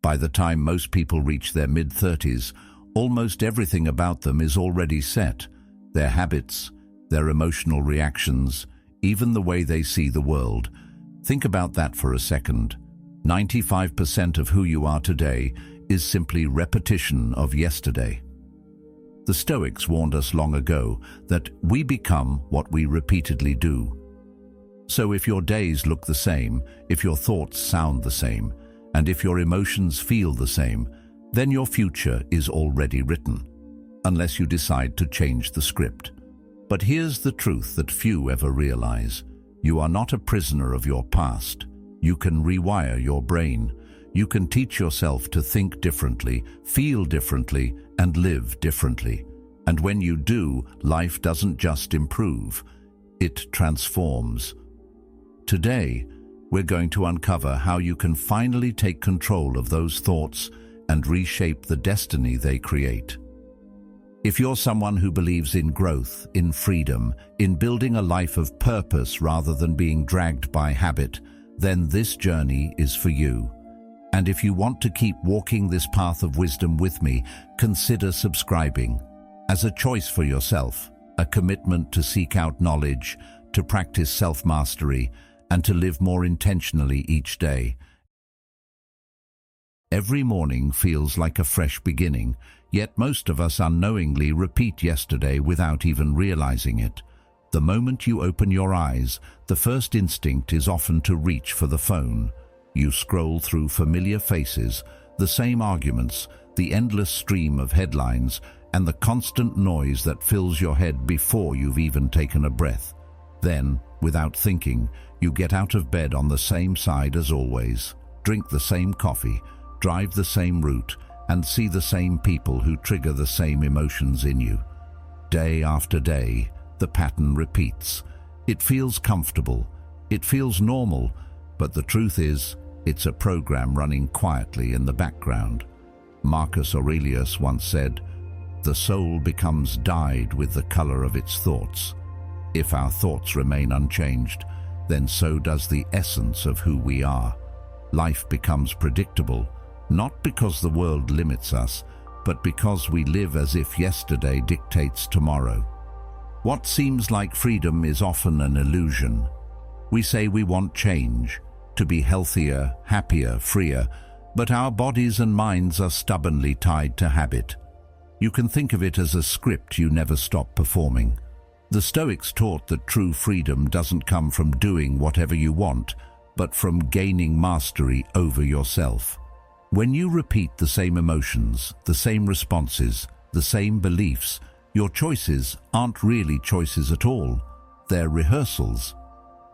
By the time most people reach their mid-30s, almost everything about them is already set. Their habits, their emotional reactions, even the way they see the world. Think about that for a second. 95% of who you are today is simply repetition of yesterday. The Stoics warned us long ago that we become what we repeatedly do. So if your days look the same, if your thoughts sound the same, and if your emotions feel the same, then your future is already written, unless you decide to change the script. But here's the truth that few ever realize. You are not a prisoner of your past. You can rewire your brain. You can teach yourself to think differently, feel differently, and live differently. And when you do, life doesn't just improve, it transforms. Today, we're going to uncover how you can finally take control of those thoughts and reshape the destiny they create. If you're someone who believes in growth, in freedom, in building a life of purpose rather than being dragged by habit, then this journey is for you. And if you want to keep walking this path of wisdom with me, consider subscribing. As a choice for yourself, a commitment to seek out knowledge, to practice self-mastery, and to live more intentionally each day. Every morning feels like a fresh beginning, yet most of us unknowingly repeat yesterday without even realizing it. The moment you open your eyes, the first instinct is often to reach for the phone. You scroll through familiar faces, the same arguments, the endless stream of headlines, and the constant noise that fills your head before you've even taken a breath. Then, without thinking, you get out of bed on the same side as always, drink the same coffee, drive the same route, and see the same people who trigger the same emotions in you. Day after day, the pattern repeats. It feels comfortable, it feels normal, but the truth is, it's a program running quietly in the background. Marcus Aurelius once said, "The soul becomes dyed with the color of its thoughts." If our thoughts remain unchanged, then so does the essence of who we are. Life becomes predictable, not because the world limits us, but because we live as if yesterday dictates tomorrow. What seems like freedom is often an illusion. We say we want change, to be healthier, happier, freer, but our bodies and minds are stubbornly tied to habit. You can think of it as a script you never stop performing. The Stoics taught that true freedom doesn't come from doing whatever you want, but from gaining mastery over yourself. When you repeat the same emotions, the same responses, the same beliefs, your choices aren't really choices at all. They're rehearsals.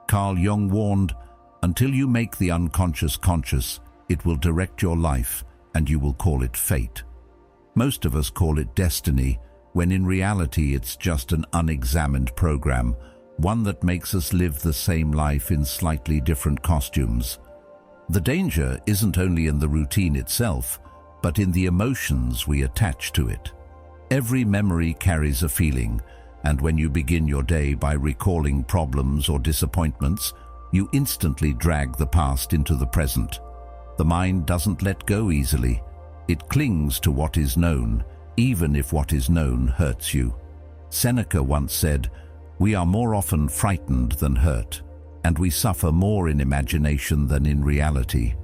Carl Jung warned, "Until you make the unconscious conscious, it will direct your life, and you will call it fate." Most of us call it destiny, when in reality it's just an unexamined program, one that makes us live the same life in slightly different costumes. The danger isn't only in the routine itself, but in the emotions we attach to it. Every memory carries a feeling, and when you begin your day by recalling problems or disappointments, you instantly drag the past into the present. The mind doesn't let go easily. It clings to what is known, even if what is known hurts you. Seneca once said, "We are more often frightened than hurt, and we suffer more in imagination than in reality."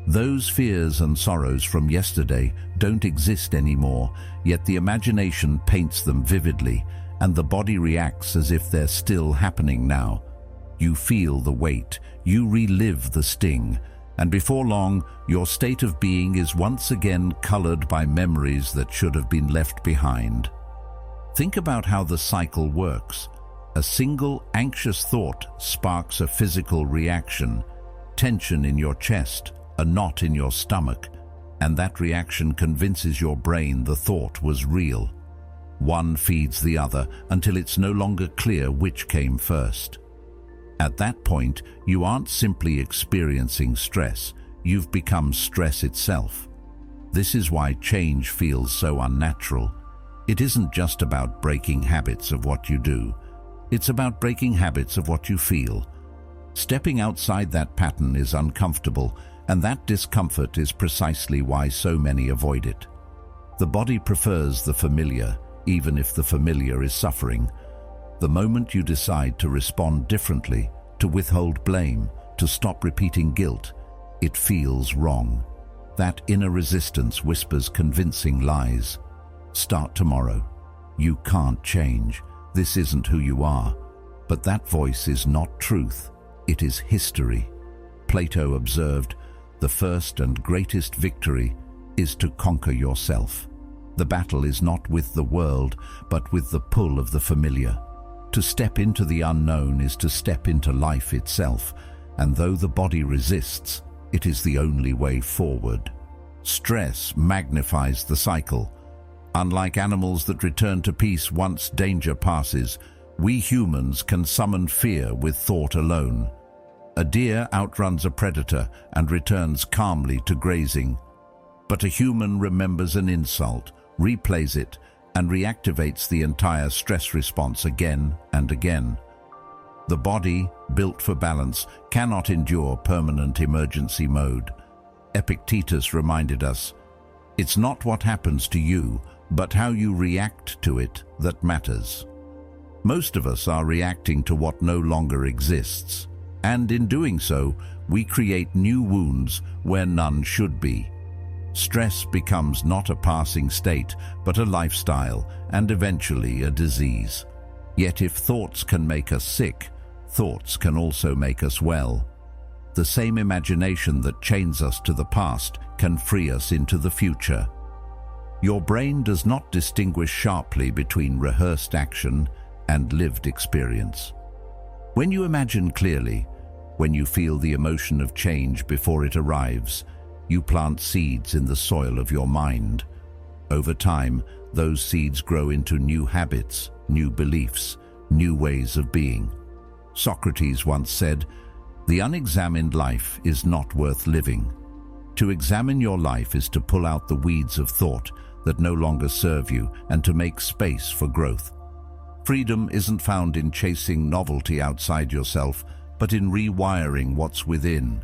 Those fears and sorrows from yesterday don't exist anymore, yet the imagination paints them vividly, and the body reacts as if they're still happening now. You feel the weight, you relive the sting, and before long, your state of being is once again colored by memories that should have been left behind. Think about how the cycle works. A single anxious thought sparks a physical reaction, tension in your chest, a knot in your stomach, and that reaction convinces your brain the thought was real. One feeds the other until it's no longer clear which came first. At that point, you aren't simply experiencing stress, you've become stress itself. This is why change feels so unnatural. It isn't just about breaking habits of what you do. It's about breaking habits of what you feel. Stepping outside that pattern is uncomfortable and that discomfort is precisely why so many avoid it. The body prefers the familiar, even if the familiar is suffering. The moment you decide to respond differently, to withhold blame, to stop repeating guilt, it feels wrong. That inner resistance whispers convincing lies. Start tomorrow. You can't change. This isn't who you are. But that voice is not truth. It is history. Plato observed, "The first and greatest victory is to conquer yourself." The battle is not with the world, but with the pull of the familiar. To step into the unknown is to step into life itself, and though the body resists, it is the only way forward. Stress magnifies the cycle. Unlike animals that return to peace once danger passes, we humans can summon fear with thought alone. A deer outruns a predator and returns calmly to grazing. But a human remembers an insult, replays it, and reactivates the entire stress response again and again. The body, built for balance, cannot endure permanent emergency mode. Epictetus reminded us, "It's not what happens to you, but how you react to it that matters." Most of us are reacting to what no longer exists, and in doing so, we create new wounds where none should be. Stress becomes not a passing state, but a lifestyle, and eventually a disease. Yet if thoughts can make us sick, thoughts can also make us well. The same imagination that chains us to the past can free us into the future. Your brain does not distinguish sharply between rehearsed action and lived experience. When you imagine clearly, when you feel the emotion of change before it arrives, you plant seeds in the soil of your mind. Over time, those seeds grow into new habits, new beliefs, new ways of being. Socrates once said, "The unexamined life is not worth living." To examine your life is to pull out the weeds of thought that no longer serve you and to make space for growth. Freedom isn't found in chasing novelty outside yourself, but in rewiring what's within.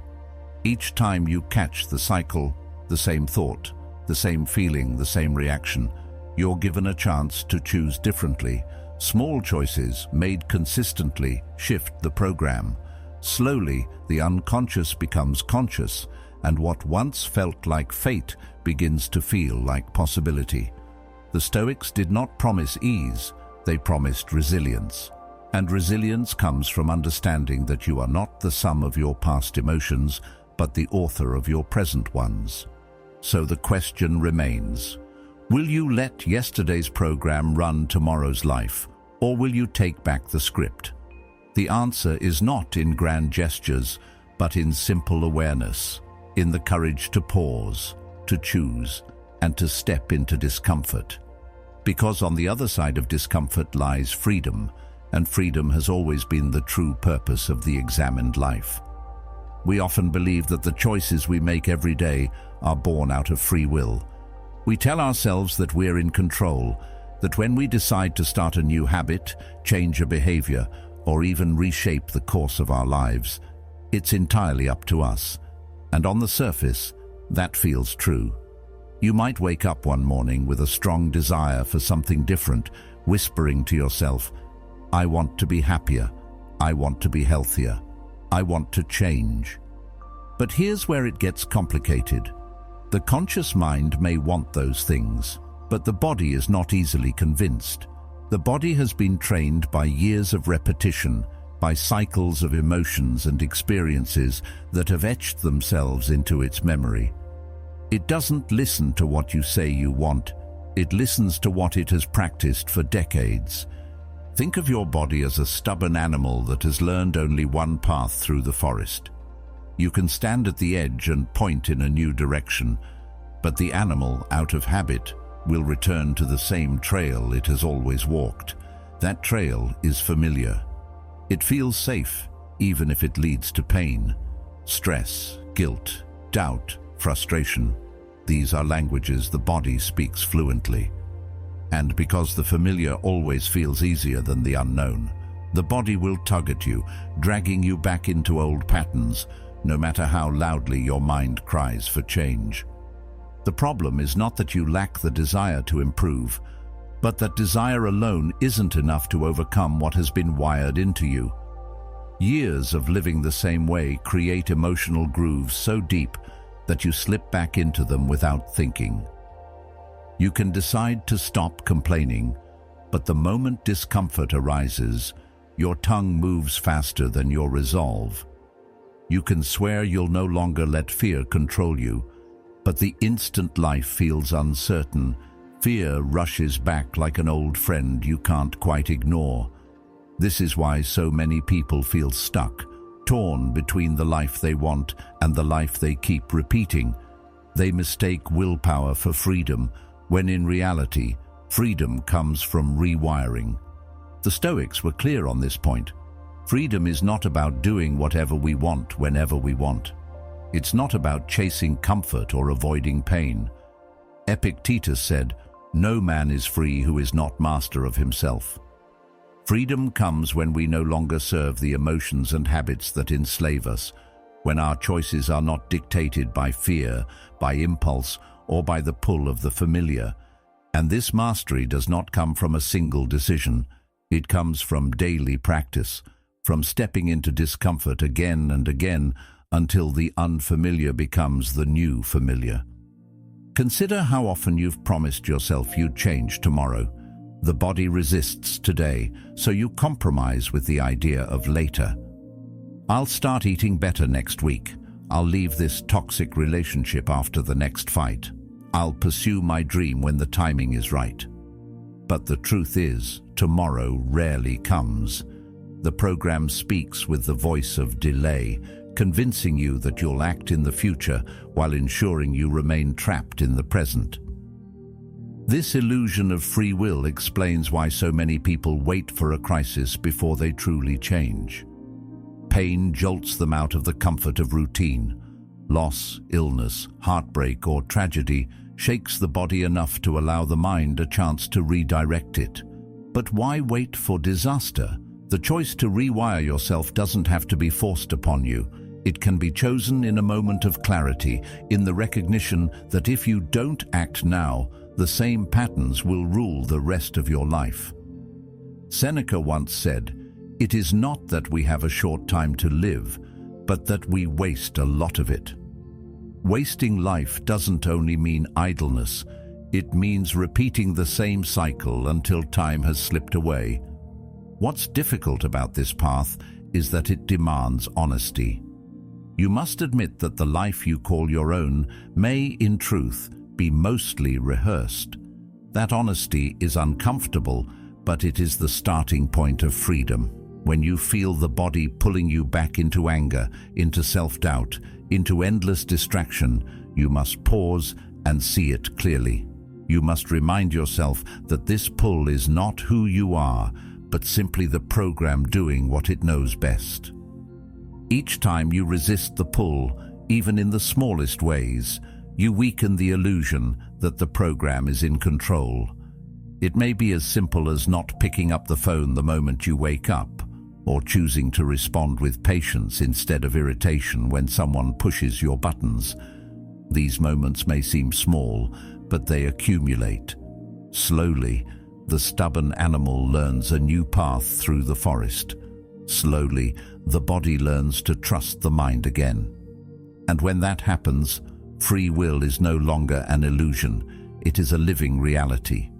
Each time you catch the cycle, the same thought, the same feeling, the same reaction, you're given a chance to choose differently. Small choices made consistently shift the program. Slowly, the unconscious becomes conscious, and what once felt like fate begins to feel like possibility. The Stoics did not promise ease, they promised resilience. And resilience comes from understanding that you are not the sum of your past emotions, but the author of your present ones. So the question remains, will you let yesterday's program run tomorrow's life, or will you take back the script? The answer is not in grand gestures, but in simple awareness, in the courage to pause, to choose, and to step into discomfort. Because on the other side of discomfort lies freedom, and freedom has always been the true purpose of the examined life. We often believe that the choices we make every day are born out of free will. We tell ourselves that we're in control, that when we decide to start a new habit, change a behavior, or even reshape the course of our lives, it's entirely up to us. And on the surface, that feels true. You might wake up one morning with a strong desire for something different, whispering to yourself, "I want to be happier. I want to be healthier. I want to change." But here's where it gets complicated. The conscious mind may want those things, but the body is not easily convinced. The body has been trained by years of repetition, by cycles of emotions and experiences that have etched themselves into its memory. It doesn't listen to what you say you want. It listens to what it has practiced for decades. Think of your body as a stubborn animal that has learned only one path through the forest. You can stand at the edge and point in a new direction, but the animal, out of habit, will return to the same trail it has always walked. That trail is familiar. It feels safe, even if it leads to pain. Stress, guilt, doubt, frustration. These are languages the body speaks fluently. And because the familiar always feels easier than the unknown, the body will tug at you, dragging you back into old patterns, no matter how loudly your mind cries for change. The problem is not that you lack the desire to improve, but that desire alone isn't enough to overcome what has been wired into you. Years of living the same way create emotional grooves so deep that you slip back into them without thinking. You can decide to stop complaining, but the moment discomfort arises, your tongue moves faster than your resolve. You can swear you'll no longer let fear control you, but the instant life feels uncertain, fear rushes back like an old friend you can't quite ignore. This is why so many people feel stuck, torn between the life they want and the life they keep repeating. They mistake willpower for freedom, when in reality, freedom comes from rewiring. The Stoics were clear on this point. Freedom is not about doing whatever we want whenever we want. It's not about chasing comfort or avoiding pain. Epictetus said, "No man is free who is not master of himself." Freedom comes when we no longer serve the emotions and habits that enslave us, when our choices are not dictated by fear, by impulse, or by the pull of the familiar. And this mastery does not come from a single decision. It comes from daily practice, from stepping into discomfort again and again until the unfamiliar becomes the new familiar. Consider how often you've promised yourself you'd change tomorrow. The body resists today, so you compromise with the idea of later. I'll start eating better next week. I'll leave this toxic relationship after the next fight. I'll pursue my dream when the timing is right. But the truth is, tomorrow rarely comes. The program speaks with the voice of delay, convincing you that you'll act in the future while ensuring you remain trapped in the present. This illusion of free will explains why so many people wait for a crisis before they truly change. Pain jolts them out of the comfort of routine. Loss, illness, heartbreak, or tragedy shakes the body enough to allow the mind a chance to redirect it. But why wait for disaster? The choice to rewire yourself doesn't have to be forced upon you. It can be chosen in a moment of clarity, in the recognition that if you don't act now, the same patterns will rule the rest of your life. Seneca once said, "It is not that we have a short time to live, but that we waste a lot of it." Wasting life doesn't only mean idleness, it means repeating the same cycle until time has slipped away. What's difficult about this path is that it demands honesty. You must admit that the life you call your own may, in truth, be mostly rehearsed. That honesty is uncomfortable, but it is the starting point of freedom. When you feel the body pulling you back into anger, into self-doubt, into endless distraction, you must pause and see it clearly. You must remind yourself that this pull is not who you are, but simply the program doing what it knows best. Each time you resist the pull, even in the smallest ways, you weaken the illusion that the program is in control. It may be as simple as not picking up the phone the moment you wake up, or choosing to respond with patience instead of irritation when someone pushes your buttons. These moments may seem small, but they accumulate. Slowly, the stubborn animal learns a new path through the forest. Slowly, the body learns to trust the mind again. And when that happens, free will is no longer an illusion, it is a living reality.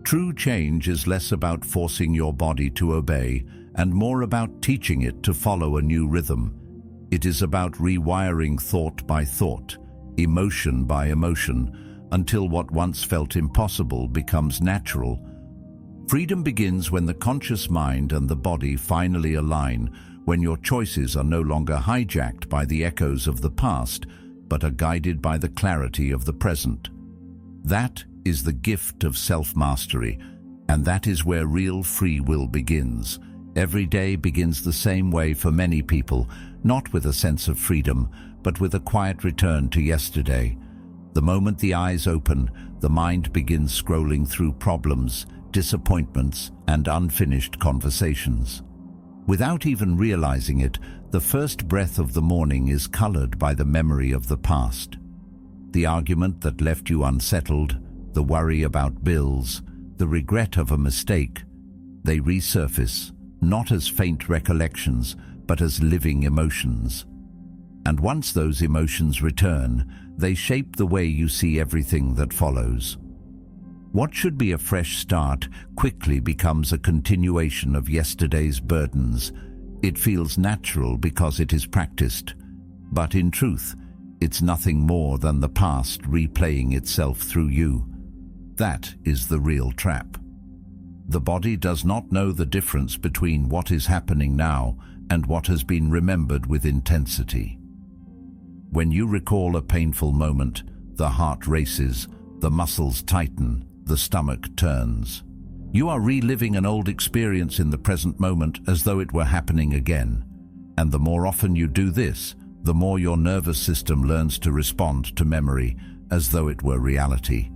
True change is less about forcing your body to obey and more about teaching it to follow a new rhythm. It is about rewiring thought by thought, emotion by emotion, until what once felt impossible becomes natural. Freedom begins when the conscious mind and the body finally align, when your choices are no longer hijacked by the echoes of the past, but are guided by the clarity of the present. That is the gift of self-mastery, and that is where real free will begins. Every day begins the same way for many people, not with a sense of freedom, but with a quiet return to yesterday. The moment the eyes open, the mind begins scrolling through problems, disappointments, and unfinished conversations. Without even realizing it, the first breath of the morning is colored by the memory of the past. The argument that left you unsettled, the worry about bills, the regret of a mistake, they resurface, not as faint recollections, but as living emotions. And once those emotions return, they shape the way you see everything that follows. What should be a fresh start quickly becomes a continuation of yesterday's burdens. It feels natural because it is practiced, but in truth, it's nothing more than the past replaying itself through you. That is the real trap. The body does not know the difference between what is happening now and what has been remembered with intensity. When you recall a painful moment, the heart races, the muscles tighten, the stomach turns. You are reliving an old experience in the present moment as though it were happening again. And the more often you do this, the more your nervous system learns to respond to memory as though it were reality.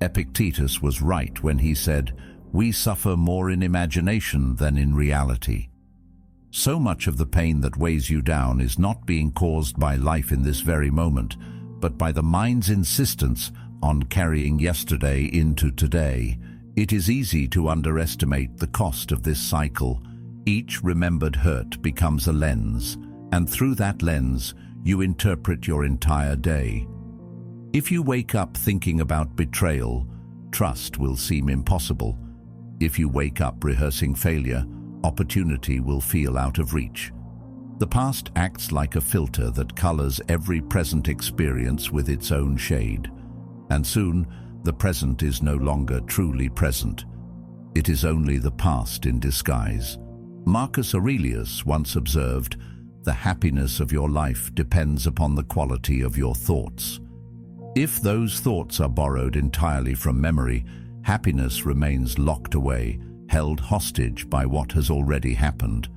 Epictetus was right when he said, "We suffer more in imagination than in reality." So much of the pain that weighs you down is not being caused by life in this very moment, but by the mind's insistence on carrying yesterday into today. It is easy to underestimate the cost of this cycle. Each remembered hurt becomes a lens, and through that lens, you interpret your entire day. If you wake up thinking about betrayal, trust will seem impossible. If you wake up rehearsing failure, opportunity will feel out of reach. The past acts like a filter that colors every present experience with its own shade. And soon, the present is no longer truly present. It is only the past in disguise. Marcus Aurelius once observed, "The happiness of your life depends upon the quality of your thoughts." If those thoughts are borrowed entirely from memory, happiness remains locked away, held hostage by what has already happened.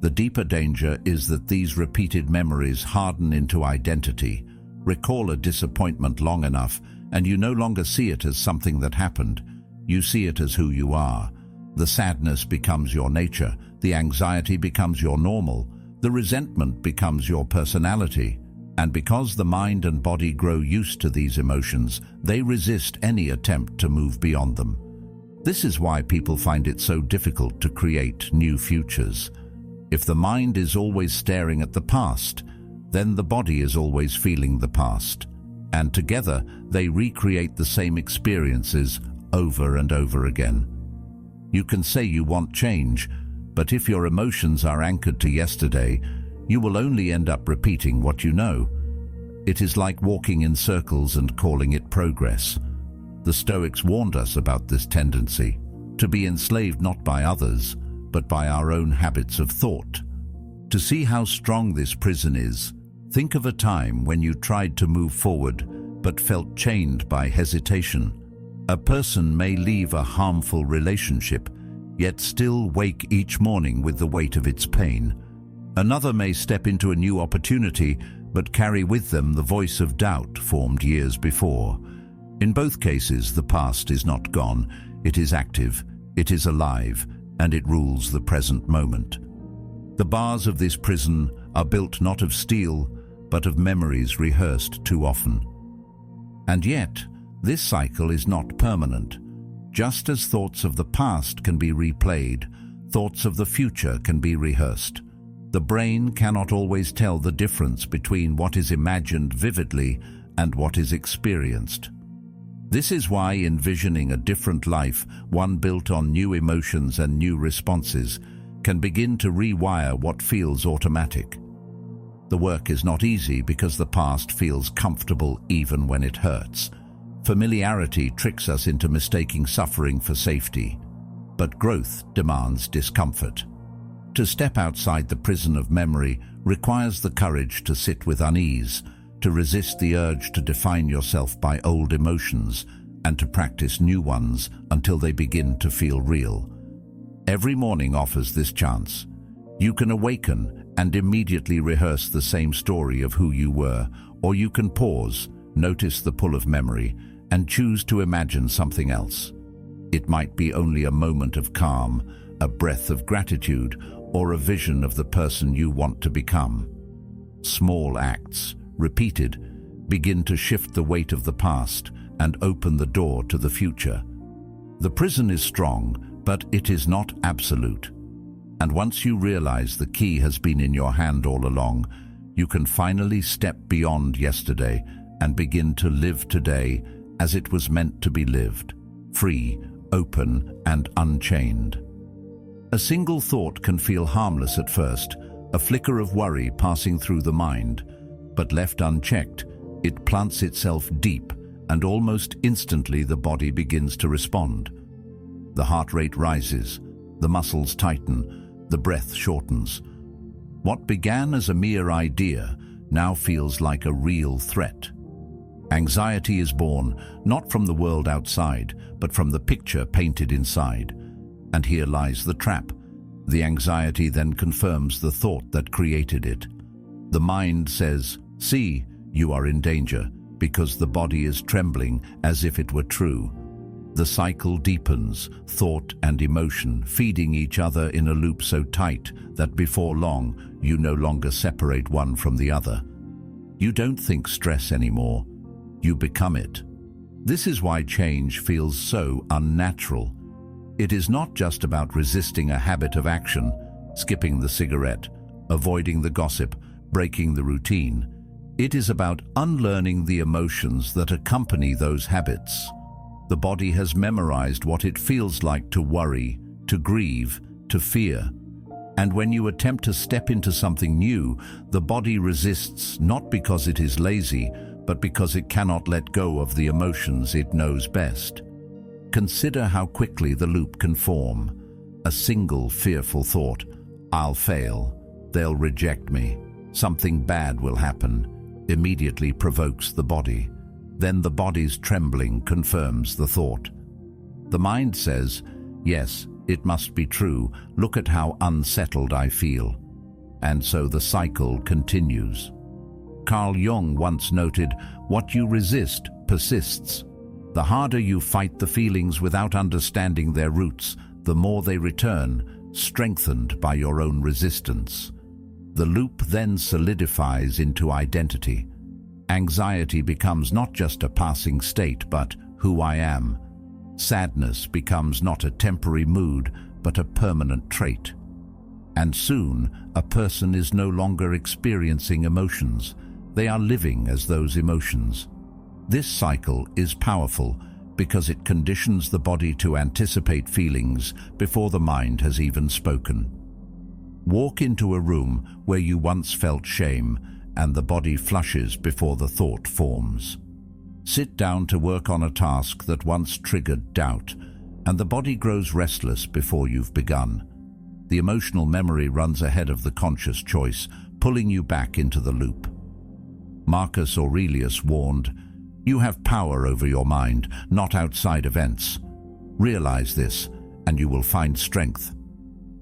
The deeper danger is that these repeated memories harden into identity. Recall a disappointment long enough, and you no longer see it as something that happened. You see it as who you are. The sadness becomes your nature, the anxiety becomes your normal, the resentment becomes your personality. And because the mind and body grow used to these emotions, they resist any attempt to move beyond them. This is why people find it so difficult to create new futures. If the mind is always staring at the past, then the body is always feeling the past. And together, they recreate the same experiences over and over again. You can say you want change, but if your emotions are anchored to yesterday, you will only end up repeating what you know. It is like walking in circles and calling it progress. The Stoics warned us about this tendency, to be enslaved not by others, but by our own habits of thought. To see how strong this prison is, think of a time when you tried to move forward but felt chained by hesitation. A person may leave a harmful relationship, yet still wake each morning with the weight of its pain. Another may step into a new opportunity but carry with them the voice of doubt formed years before. In both cases, the past is not gone. It is active, it is alive, and it rules the present moment. The bars of this prison are built not of steel, but of memories rehearsed too often. And yet, this cycle is not permanent. Just as thoughts of the past can be replayed, thoughts of the future can be rehearsed. The brain cannot always tell the difference between what is imagined vividly and what is experienced. This is why envisioning a different life, one built on new emotions and new responses, can begin to rewire what feels automatic. The work is not easy because the past feels comfortable even when it hurts. Familiarity tricks us into mistaking suffering for safety, but growth demands discomfort. To step outside the prison of memory requires the courage to sit with unease, to resist the urge to define yourself by old emotions, and to practice new ones until they begin to feel real. Every morning offers this chance. You can awaken and immediately rehearse the same story of who you were, or you can pause, notice the pull of memory, and choose to imagine something else. It might be only a moment of calm, a breath of gratitude, or a vision of the person you want to become. Small acts, repeated, begin to shift the weight of the past and open the door to the future. The prison is strong, but it is not absolute. And once you realize the key has been in your hand all along, you can finally step beyond yesterday and begin to live today as it was meant to be lived, free, open, and unchained. A single thought can feel harmless at first, a flicker of worry passing through the mind, but left unchecked, it plants itself deep, and almost instantly the body begins to respond. The heart rate rises, the muscles tighten, the breath shortens. What began as a mere idea now feels like a real threat. Anxiety is born not from the world outside, but from the picture painted inside. And here lies the trap. The anxiety then confirms the thought that created it. The mind says, "See, you are in danger," because the body is trembling as if it were true. The cycle deepens, thought and emotion feeding each other in a loop so tight that before long you no longer separate one from the other. You don't think stress anymore. You become it. This is why change feels so unnatural. It is not just about resisting a habit of action, skipping the cigarette, avoiding the gossip, breaking the routine. It is about unlearning the emotions that accompany those habits. The body has memorized what it feels like to worry, to grieve, to fear. And when you attempt to step into something new, the body resists not because it is lazy, but because it cannot let go of the emotions it knows best. Consider how quickly the loop can form. A single fearful thought, "I'll fail, they'll reject me, something bad will happen," immediately provokes the body. Then the body's trembling confirms the thought. The mind says, "Yes, it must be true, look at how unsettled I feel." And so the cycle continues. Carl Jung once noted, "What you resist persists." The harder you fight the feelings without understanding their roots, the more they return, strengthened by your own resistance. The loop then solidifies into identity. Anxiety becomes not just a passing state, but who I am. Sadness becomes not a temporary mood, but a permanent trait. And soon, a person is no longer experiencing emotions. They are living as those emotions. This cycle is powerful because it conditions the body to anticipate feelings before the mind has even spoken. Walk into a room where you once felt shame, and the body flushes before the thought forms. Sit down to work on a task that once triggered doubt, and the body grows restless before you've begun. The emotional memory runs ahead of the conscious choice, pulling you back into the loop. Marcus Aurelius warned, "You have power over your mind, not outside events. Realize this, and you will find strength."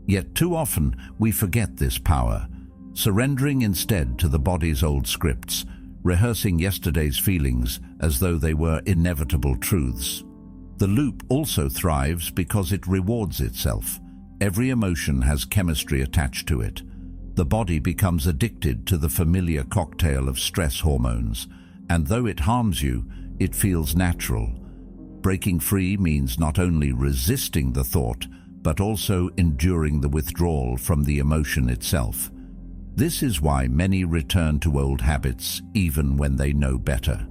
Yet too often we forget this power, surrendering instead to the body's old scripts, rehearsing yesterday's feelings as though they were inevitable truths. The loop also thrives because it rewards itself. Every emotion has chemistry attached to it. The body becomes addicted to the familiar cocktail of stress hormones, and though it harms you, it feels natural. Breaking free means not only resisting the thought, but also enduring the withdrawal from the emotion itself. This is why many return to old habits even when they know better.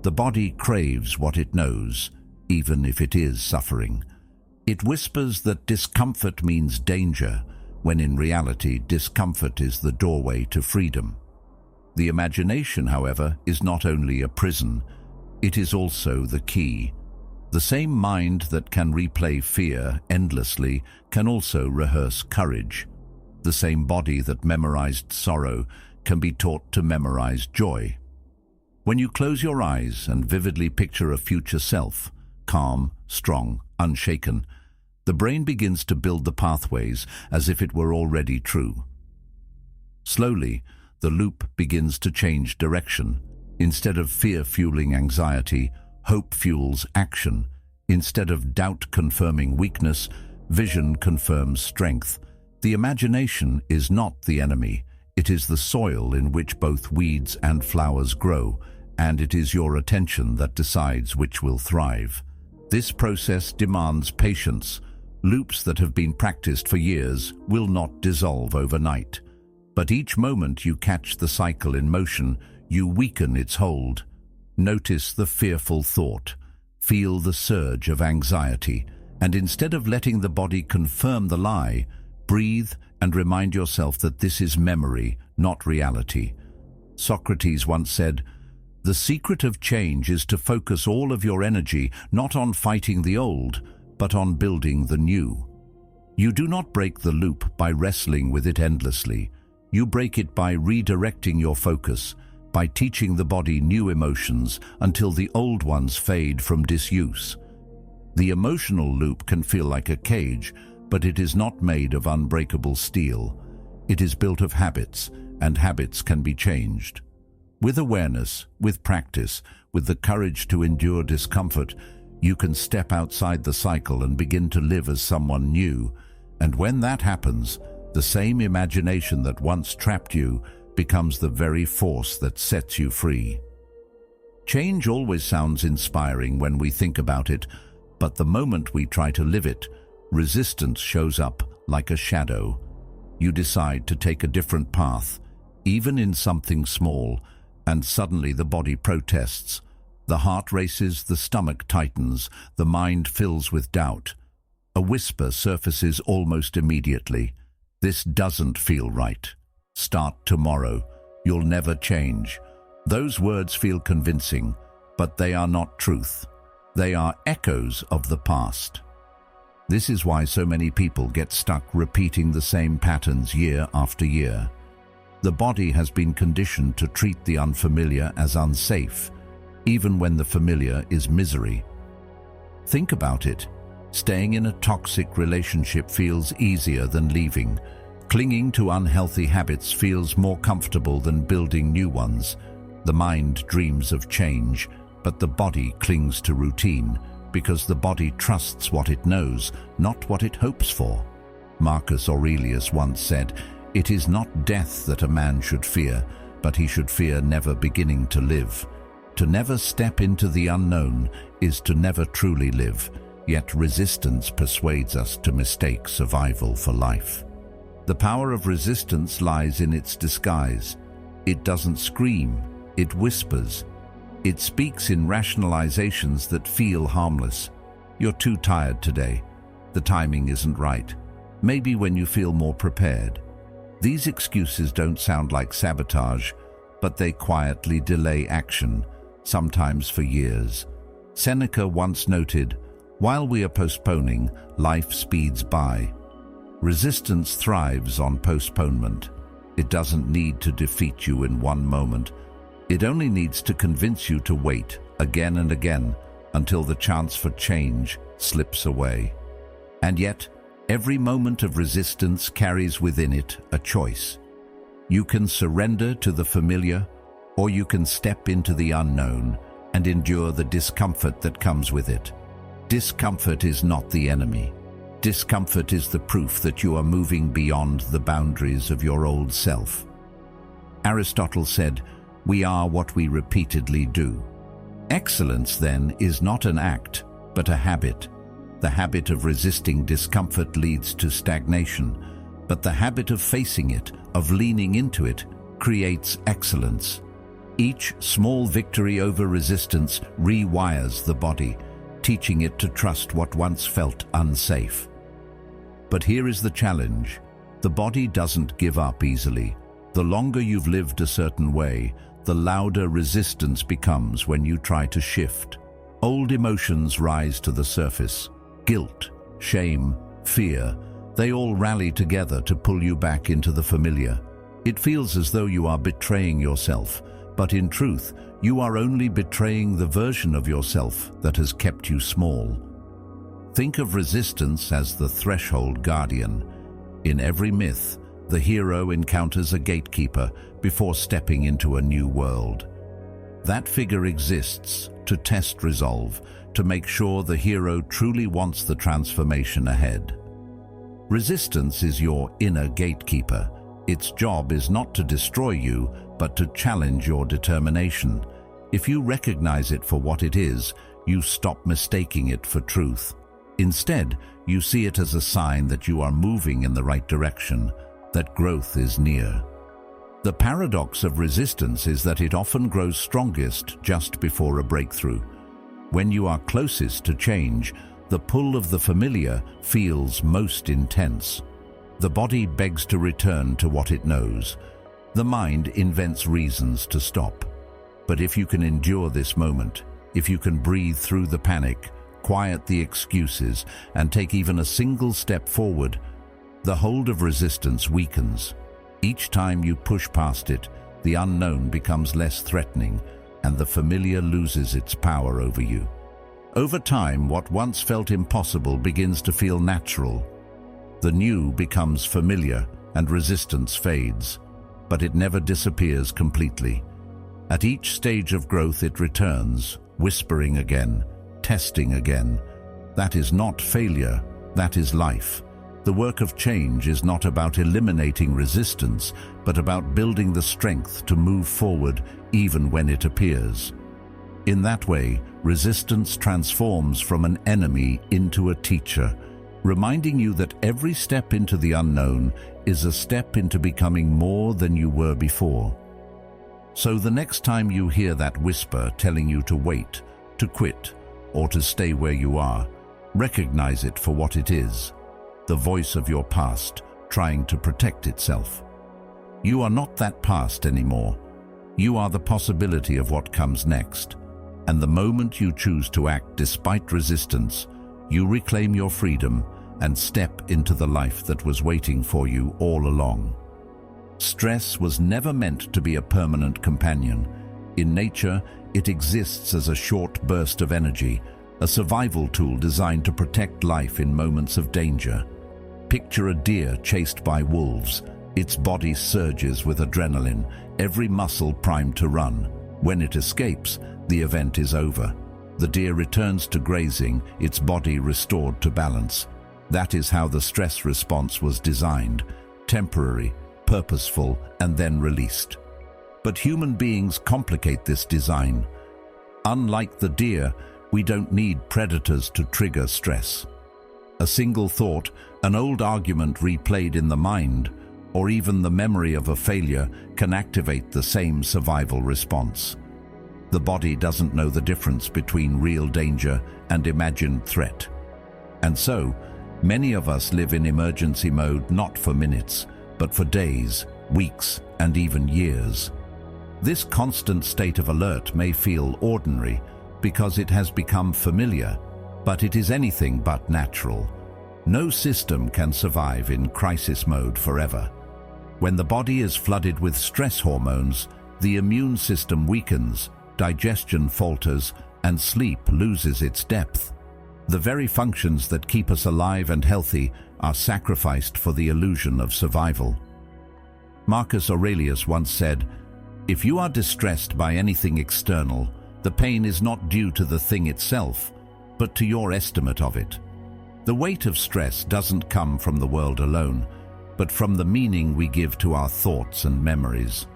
The body craves what it knows, even if it is suffering. It whispers that discomfort means danger, when in reality discomfort is the doorway to freedom. The imagination, however, is not only a prison, it is also the key. The same mind that can replay fear endlessly can also rehearse courage. The same body that memorized sorrow can be taught to memorize joy. When you close your eyes and vividly picture a future self, calm, strong, unshaken, the brain begins to build the pathways as if it were already true. Slowly, the loop begins to change direction. Instead of fear fueling anxiety, hope fuels action. Instead of doubt confirming weakness, vision confirms strength. The imagination is not the enemy. It is the soil in which both weeds and flowers grow, and it is your attention that decides which will thrive. This process demands patience. Loops that have been practiced for years will not dissolve overnight. But each moment you catch the cycle in motion, you weaken its hold. Notice the fearful thought. Feel the surge of anxiety. And instead of letting the body confirm the lie, breathe and remind yourself that this is memory, not reality. Socrates once said, "The secret of change is to focus all of your energy not on fighting the old, but on building the new." You do not break the loop by wrestling with it endlessly. You break it by redirecting your focus, by teaching the body new emotions until the old ones fade from disuse. The emotional loop can feel like a cage, but it is not made of unbreakable steel. It is built of habits, and habits can be changed. With awareness, with practice, with the courage to endure discomfort, you can step outside the cycle and begin to live as someone new. And when that happens, the same imagination that once trapped you becomes the very force that sets you free. Change always sounds inspiring when we think about it, but the moment we try to live it, resistance shows up like a shadow. You decide to take a different path, even in something small, and suddenly the body protests. The heart races, the stomach tightens, the mind fills with doubt. A whisper surfaces almost immediately. "This doesn't feel right. Start tomorrow. You'll never change." Those words feel convincing, but they are not truth. They are echoes of the past. This is why so many people get stuck repeating the same patterns year after year. The body has been conditioned to treat the unfamiliar as unsafe, even when the familiar is misery. Think about it. Staying in a toxic relationship feels easier than leaving. Clinging to unhealthy habits feels more comfortable than building new ones. The mind dreams of change, but the body clings to routine, because the body trusts what it knows, not what it hopes for. Marcus Aurelius once said, "It is not death that a man should fear, but he should fear never beginning to live." To never step into the unknown is to never truly live, yet resistance persuades us to mistake survival for life. The power of resistance lies in its disguise. It doesn't scream, it whispers. It speaks in rationalizations that feel harmless. "You're too tired today. The timing isn't right. Maybe when you feel more prepared." These excuses don't sound like sabotage, but they quietly delay action, sometimes for years. Seneca once noted, "While we are postponing, life speeds by." Resistance thrives on postponement. It doesn't need to defeat you in one moment. It only needs to convince you to wait again and again until the chance for change slips away. And yet, every moment of resistance carries within it a choice. You can surrender to the familiar, or you can step into the unknown and endure the discomfort that comes with it. Discomfort is not the enemy. Discomfort is the proof that you are moving beyond the boundaries of your old self. Aristotle said, "We are what we repeatedly do." Excellence, then, is not an act, but a habit. The habit of resisting discomfort leads to stagnation, but the habit of facing it, of leaning into it, creates excellence. Each small victory over resistance rewires the body, teaching it to trust what once felt unsafe. But here is the challenge. The body doesn't give up easily. The longer you've lived a certain way, the louder resistance becomes when you try to shift. Old emotions rise to the surface. Guilt, shame, fear, they all rally together to pull you back into the familiar. It feels as though you are betraying yourself, but in truth, you are only betraying the version of yourself that has kept you small. Think of resistance as the threshold guardian. In every myth, the hero encounters a gatekeeper before stepping into a new world. That figure exists to test resolve, to make sure the hero truly wants the transformation ahead. Resistance is your inner gatekeeper. Its job is not to destroy you, but to challenge your determination. If you recognize it for what it is, you stop mistaking it for truth. Instead, you see it as a sign that you are moving in the right direction, that growth is near. The paradox of resistance is that it often grows strongest just before a breakthrough. When you are closest to change, the pull of the familiar feels most intense. The body begs to return to what it knows. The mind invents reasons to stop. But if you can endure this moment, if you can breathe through the panic, quiet the excuses, and take even a single step forward, the hold of resistance weakens. Each time you push past it, the unknown becomes less threatening, and the familiar loses its power over you. Over time, what once felt impossible begins to feel natural. The new becomes familiar, and resistance fades, but it never disappears completely. At each stage of growth it returns, whispering again, testing again. That is not failure, that is life. The work of change is not about eliminating resistance, but about building the strength to move forward even when it appears. In that way, resistance transforms from an enemy into a teacher, reminding you that every step into the unknown is a step into becoming more than you were before. So the next time you hear that whisper telling you to wait, to quit, or to stay where you are, recognize it for what it is, the voice of your past trying to protect itself. You are not that past anymore. You are the possibility of what comes next. And the moment you choose to act despite resistance, you reclaim your freedom and step into the life that was waiting for you all along. Stress was never meant to be a permanent companion. In nature, it exists as a short burst of energy, a survival tool designed to protect life in moments of danger. Picture a deer chased by wolves. Its body surges with adrenaline, every muscle primed to run. When it escapes, the event is over. The deer returns to grazing, its body restored to balance. That is how the stress response was designed: temporary, purposeful, and then released. But human beings complicate this design. Unlike the deer, we don't need predators to trigger stress. A single thought, an old argument replayed in the mind, or even the memory of a failure can activate the same survival response. The body doesn't know the difference between real danger and imagined threat. And so, many of us live in emergency mode not for minutes, but for days, weeks, and even years. This constant state of alert may feel ordinary because it has become familiar, but it is anything but natural. No system can survive in crisis mode forever. When the body is flooded with stress hormones, the immune system weakens, digestion falters, and sleep loses its depth. The very functions that keep us alive and healthy are sacrificed for the illusion of survival. Marcus Aurelius once said, "If you are distressed by anything external, the pain is not due to the thing itself, but to your estimate of it." The weight of stress doesn't come from the world alone, but from the meaning we give to our thoughts and memories.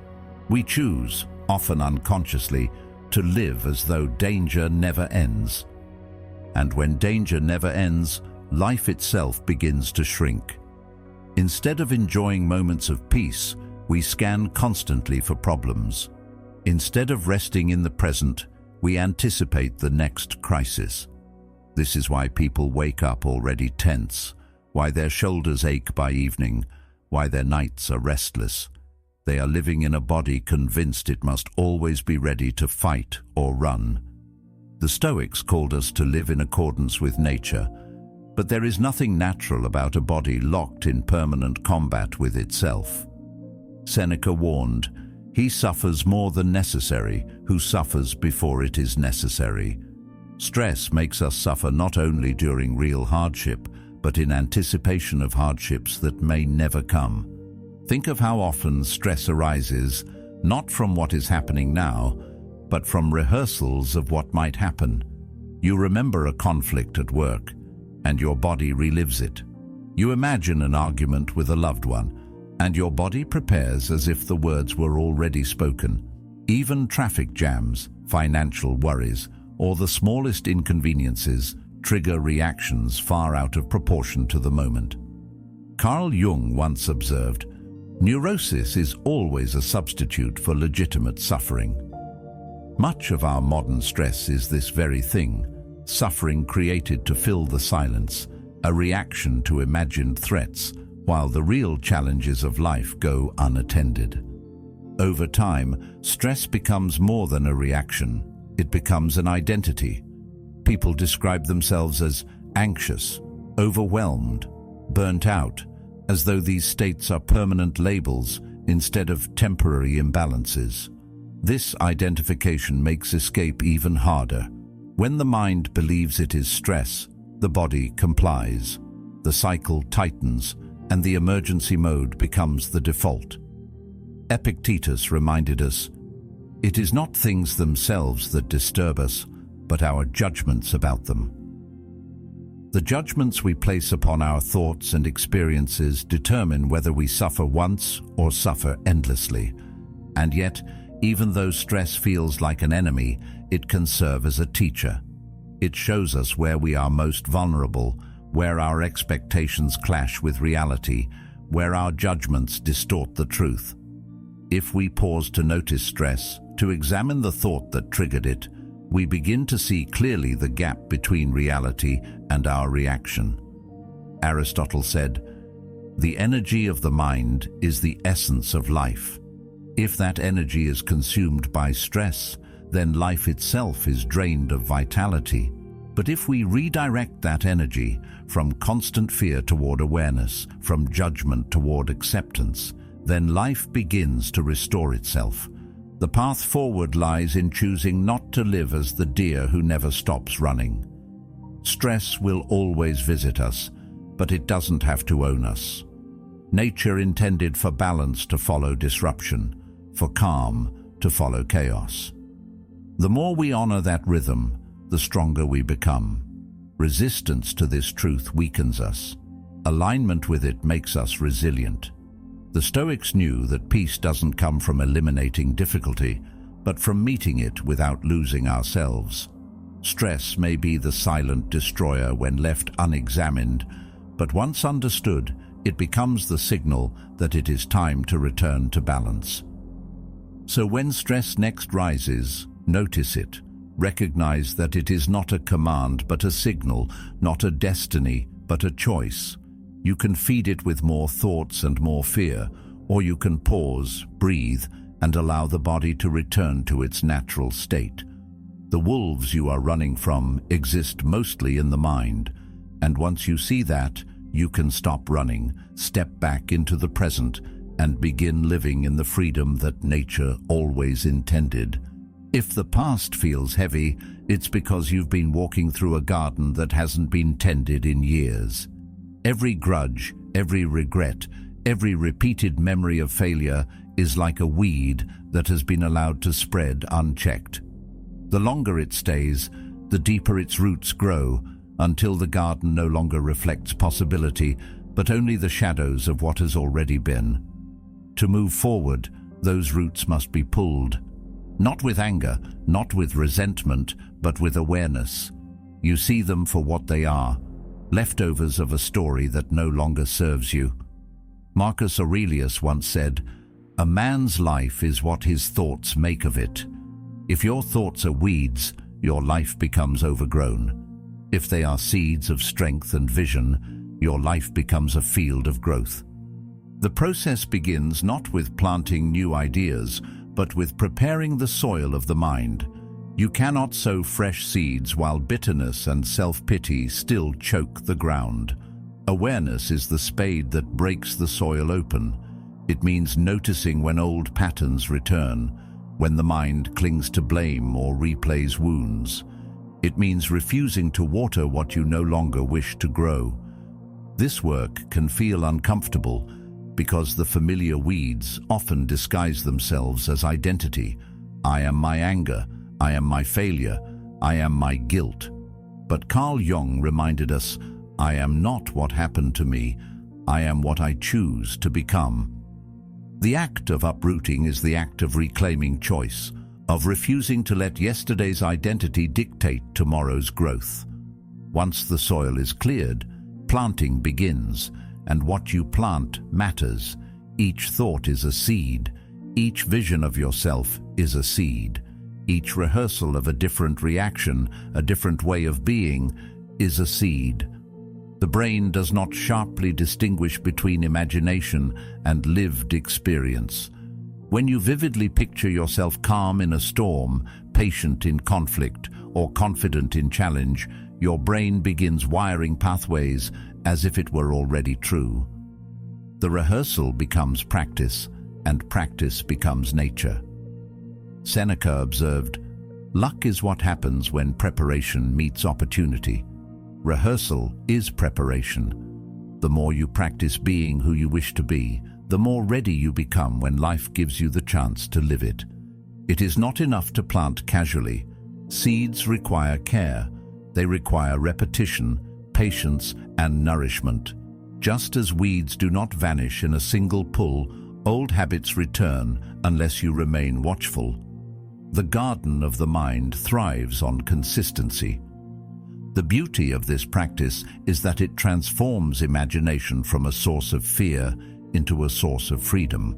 We choose, often unconsciously, to live as though danger never ends. And when danger never ends, life itself begins to shrink. Instead of enjoying moments of peace, we scan constantly for problems. Instead of resting in the present, we anticipate the next crisis. This is why people wake up already tense, why their shoulders ache by evening, why their nights are restless. They are living in a body convinced it must always be ready to fight or run. The Stoics called us to live in accordance with nature, but there is nothing natural about a body locked in permanent combat with itself. Seneca warned, "He suffers more than necessary who suffers before it is necessary." Stress makes us suffer not only during real hardship, but in anticipation of hardships that may never come. Think of how often stress arises, not from what is happening now, but from rehearsals of what might happen. You remember a conflict at work, and your body relives it. You imagine an argument with a loved one, and your body prepares as if the words were already spoken. Even traffic jams, financial worries, or the smallest inconveniences trigger reactions far out of proportion to the moment. Carl Jung once observed, "Neurosis is always a substitute for legitimate suffering." Much of our modern stress is this very thing, suffering created to fill the silence, a reaction to imagined threats, while the real challenges of life go unattended. Over time, stress becomes more than a reaction. It becomes an identity. People describe themselves as anxious, overwhelmed, burnt out, as though these states are permanent labels instead of temporary imbalances. This identification makes escape even harder. When the mind believes it is stress, the body complies. The cycle tightens, and the emergency mode becomes the default. Epictetus reminded us, "It is not things themselves that disturb us, but our judgments about them." The judgments we place upon our thoughts and experiences determine whether we suffer once or suffer endlessly. And yet, even though stress feels like an enemy, it can serve as a teacher. It shows us where we are most vulnerable, where our expectations clash with reality, where our judgments distort the truth. If we pause to notice stress, to examine the thought that triggered it, we begin to see clearly the gap between reality and our reaction. Aristotle said, "The energy of the mind is the essence of life. If that energy is consumed by stress, then life itself is drained of vitality. But if we redirect that energy from constant fear toward awareness, from judgment toward acceptance, then life begins to restore itself. The path forward lies in choosing not to live as the deer who never stops running." Stress will always visit us, but it doesn't have to own us. Nature intended for balance to follow disruption, for calm to follow chaos. The more we honor that rhythm, the stronger we become. Resistance to this truth weakens us. Alignment with it makes us resilient. The Stoics knew that peace doesn't come from eliminating difficulty, but from meeting it without losing ourselves. Stress may be the silent destroyer when left unexamined, but once understood, it becomes the signal that it is time to return to balance. So when stress next rises, notice it. Recognize that it is not a command but a signal, not a destiny but a choice. You can feed it with more thoughts and more fear, or you can pause, breathe, and allow the body to return to its natural state. The wolves you are running from exist mostly in the mind, and once you see that, you can stop running, step back into the present, and begin living in the freedom that nature always intended. If the past feels heavy, it's because you've been walking through a garden that hasn't been tended in years. Every grudge, every regret, every repeated memory of failure is like a weed that has been allowed to spread unchecked. The longer it stays, the deeper its roots grow, until the garden no longer reflects possibility, but only the shadows of what has already been. To move forward, those roots must be pulled. Not with anger, not with resentment, but with awareness. You see them for what they are, leftovers of a story that no longer serves you. Marcus Aurelius once said, "A man's life is what his thoughts make of it." If your thoughts are weeds, your life becomes overgrown. If they are seeds of strength and vision, your life becomes a field of growth. The process begins not with planting new ideas, but with preparing the soil of the mind. You cannot sow fresh seeds while bitterness and self-pity still choke the ground. Awareness is the spade that breaks the soil open. It means noticing when old patterns return, when the mind clings to blame or replays wounds. It means refusing to water what you no longer wish to grow. This work can feel uncomfortable because the familiar weeds often disguise themselves as identity. I am my anger, I am my failure, I am my guilt. But Carl Jung reminded us, I am not what happened to me, I am what I choose to become. The act of uprooting is the act of reclaiming choice, of refusing to let yesterday's identity dictate tomorrow's growth. Once the soil is cleared, planting begins, and what you plant matters. Each thought is a seed. Each vision of yourself is a seed. Each rehearsal of a different reaction, a different way of being, is a seed. The brain does not sharply distinguish between imagination and lived experience. When you vividly picture yourself calm in a storm, patient in conflict, or confident in challenge, your brain begins wiring pathways as if it were already true. The rehearsal becomes practice, and practice becomes nature. Seneca observed, "Luck is what happens when preparation meets opportunity. Rehearsal is preparation. The more you practice being who you wish to be, the more ready you become when life gives you the chance to live it. It is not enough to plant casually. Seeds require care. They require repetition, patience, and nourishment. Just as weeds do not vanish in a single pull, old habits return unless you remain watchful. The garden of the mind thrives on consistency. The beauty of this practice is that it transforms imagination from a source of fear into a source of freedom.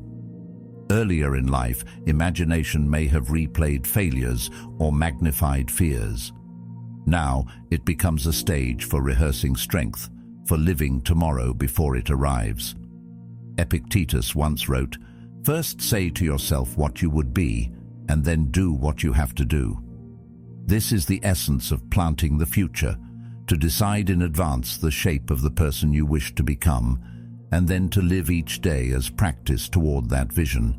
Earlier in life, imagination may have replayed failures or magnified fears. Now, it becomes a stage for rehearsing strength, for living tomorrow before it arrives. Epictetus once wrote, "First say to yourself what you would be, and then do what you have to do." This is the essence of planting the future, to decide in advance the shape of the person you wish to become, and then to live each day as practice toward that vision.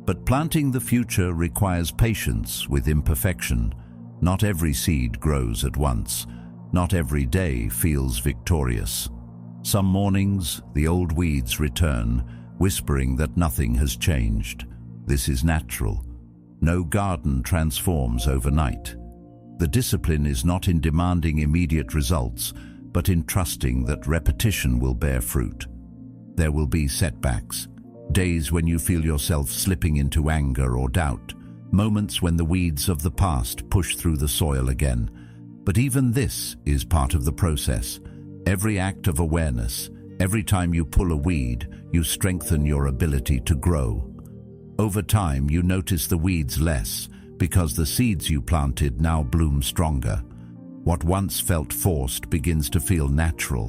But planting the future requires patience with imperfection. Not every seed grows at once. Not every day feels victorious. Some mornings, the old weeds return, whispering that nothing has changed. This is natural. No garden transforms overnight. The discipline is not in demanding immediate results, but in trusting that repetition will bear fruit. There will be setbacks, days when you feel yourself slipping into anger or doubt, moments when the weeds of the past push through the soil again. But even this is part of the process. Every act of awareness, every time you pull a weed, you strengthen your ability to grow. Over time, you notice the weeds less, because the seeds you planted now bloom stronger. What once felt forced begins to feel natural.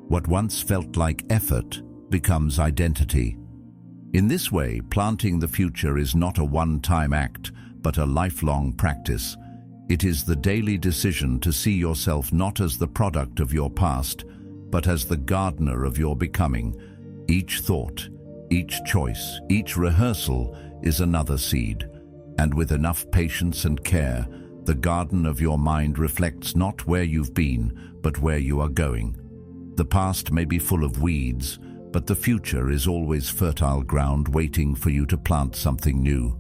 What once felt like effort becomes identity. In this way, planting the future is not a one-time act, but a lifelong practice. It is the daily decision to see yourself not as the product of your past, but as the gardener of your becoming. Each thought, each choice, each rehearsal is another seed. And with enough patience and care, the garden of your mind reflects not where you've been, but where you are going. The past may be full of weeds, but the future is always fertile ground waiting for you to plant something new.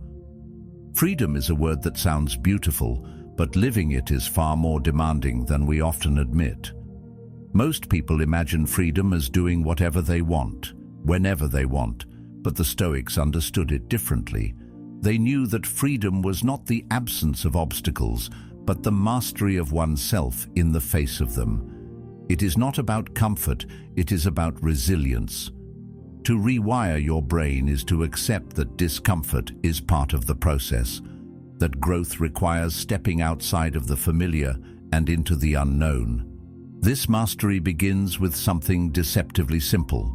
Freedom is a word that sounds beautiful, but living it is far more demanding than we often admit. Most people imagine freedom as doing whatever they want, whenever they want, but the Stoics understood it differently. They knew that freedom was not the absence of obstacles, but the mastery of oneself in the face of them. It is not about comfort, it is about resilience. To rewire your brain is to accept that discomfort is part of the process, that growth requires stepping outside of the familiar and into the unknown. This mastery begins with something deceptively simple: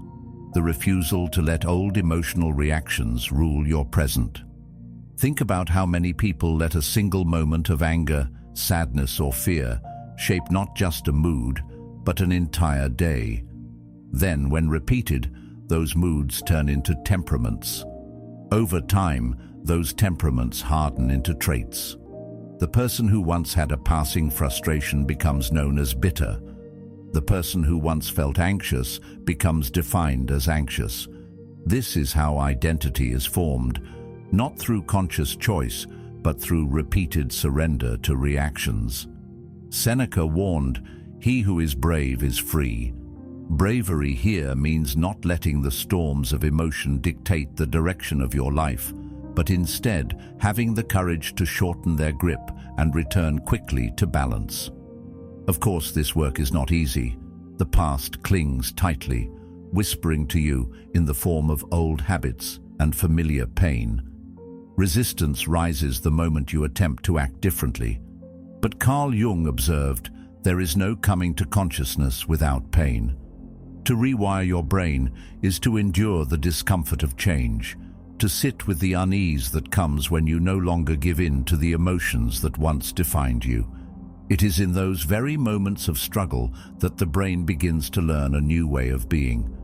the refusal to let old emotional reactions rule your present. Think about how many people let a single moment of anger, sadness, or fear shape not just a mood, but an entire day. Then, when repeated, those moods turn into temperaments. Over time, those temperaments harden into traits. The person who once had a passing frustration becomes known as bitter. The person who once felt anxious becomes defined as anxious. This is how identity is formed, not through conscious choice, but through repeated surrender to reactions. Seneca warned, He who is brave is free. Bravery here means not letting the storms of emotion dictate the direction of your life, but instead having the courage to shorten their grip and return quickly to balance. Of course, this work is not easy. The past clings tightly, whispering to you in the form of old habits and familiar pain. Resistance rises the moment you attempt to act differently. But Carl Jung observed, there is no coming to consciousness without pain. To rewire your brain is to endure the discomfort of change, to sit with the unease that comes when you no longer give in to the emotions that once defined you. It is in those very moments of struggle that the brain begins to learn a new way of being.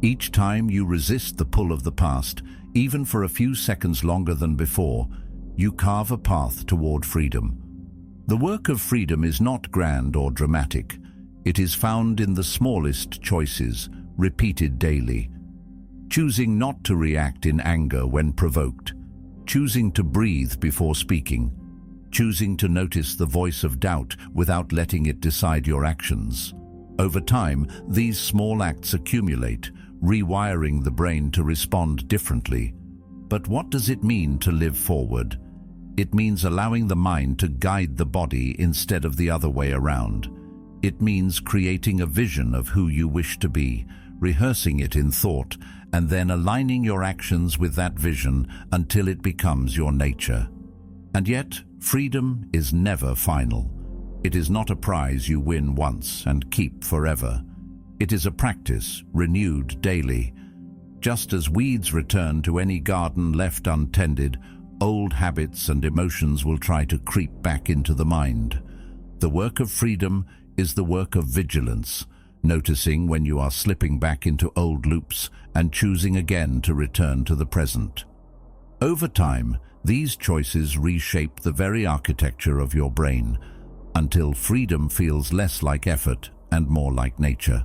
Each time you resist the pull of the past, even for a few seconds longer than before, you carve a path toward freedom. The work of freedom is not grand or dramatic. It is found in the smallest choices, repeated daily. Choosing not to react in anger when provoked. Choosing to breathe before speaking. Choosing to notice the voice of doubt without letting it decide your actions. Over time, these small acts accumulate, rewiring the brain to respond differently. But what does it mean to live forward? It means allowing the mind to guide the body instead of the other way around. It means creating a vision of who you wish to be, rehearsing it in thought, and then aligning your actions with that vision until it becomes your nature. And yet, freedom is never final. It is not a prize you win once and keep forever. It is a practice renewed daily. Just as weeds return to any garden left untended, old habits and emotions will try to creep back into the mind. The work of freedom is the work of vigilance, noticing when you are slipping back into old loops and choosing again to return to the present. Over time, these choices reshape the very architecture of your brain, until freedom feels less like effort and more like nature.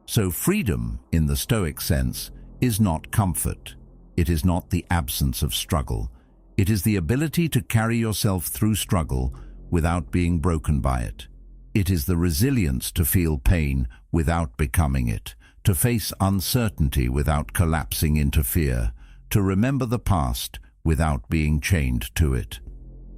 So freedom, in the Stoic sense, is not comfort. It is not the absence of struggle. It is the ability to carry yourself through struggle without being broken by it. It is the resilience to feel pain without becoming it, to face uncertainty without collapsing into fear, to remember the past without being chained to it.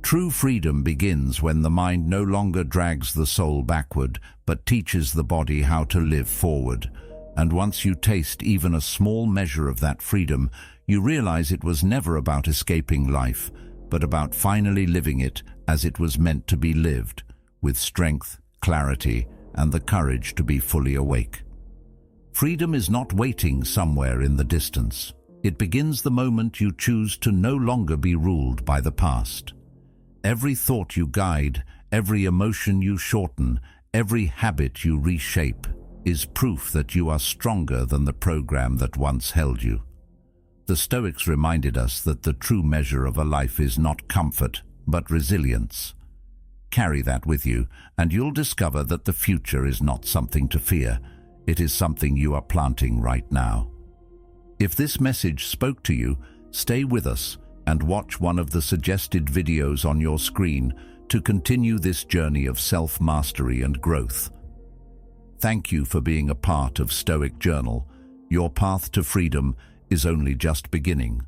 True freedom begins when the mind no longer drags the soul backward, but teaches the body how to live forward. And once you taste even a small measure of that freedom, you realize it was never about escaping life, but about finally living it as it was meant to be lived, with strength, clarity, and the courage to be fully awake. Freedom is not waiting somewhere in the distance. It begins the moment you choose to no longer be ruled by the past. Every thought you guide, every emotion you shorten, every habit you reshape is proof that you are stronger than the program that once held you. The Stoics reminded us that the true measure of a life is not comfort, but resilience. Carry that with you, and you'll discover that the future is not something to fear. It is something you are planting right now. If this message spoke to you, stay with us and watch one of the suggested videos on your screen to continue this journey of self-mastery and growth. Thank you for being a part of Stoic Journal. Your path to freedom is only just beginning.